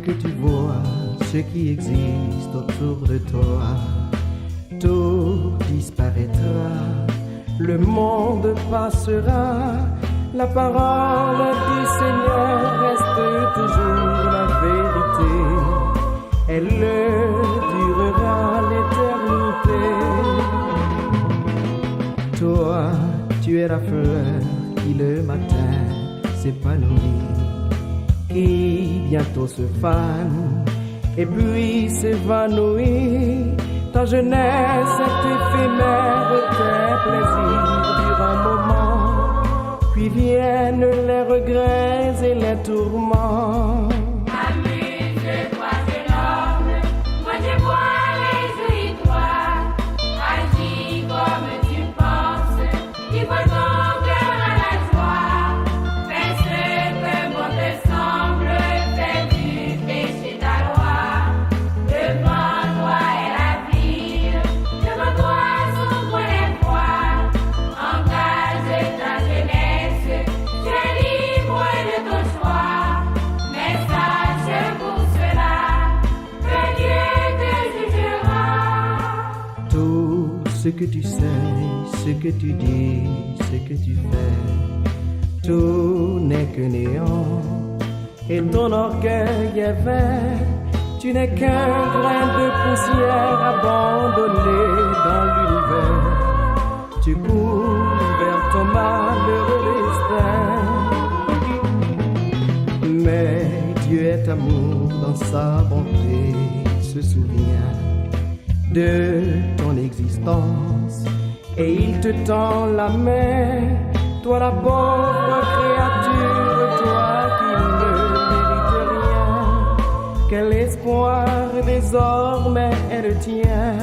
que tu vois, ce qui existe autour de toi, tout disparaîtra, le monde passera, la parole du Seigneur reste toujours la vérité, elle durera l'éternité. Toi, tu es la fleur qui le matin s'épanouit, qui bientôt se fane et puis s'évanouit. Ta jeunesse est éphémère, tes plaisirs durent un moment, puis viennent les regrets et les tourments. Amuse-toi, jeune homme, moi je vois réjouis-toi, agis comme tu penses, il faut ton cœur à la joie, fais ce que bon te semble, fais du péché ta loi, devant toi est la vie, devant toi s'ouvre l'espoir, engage ta jeunesse, tu es libre de ton choix, mais sache pour cela que Dieu te jugera. Tout ce que tu sais, ce que tu dis, ce que tu fais, tout n'est que néant, et ton orgueil est vain. Tu n'es qu'un grain de poussière abandonné dans l'univers. Tu cours vers ton malheureux destin. Mais Dieu est amour, dans sa bonté se souvient de ton existence et il te tend la main. Toi la pauvre créature, toi qui ne mérites rien, quel espoir désormais est le tien.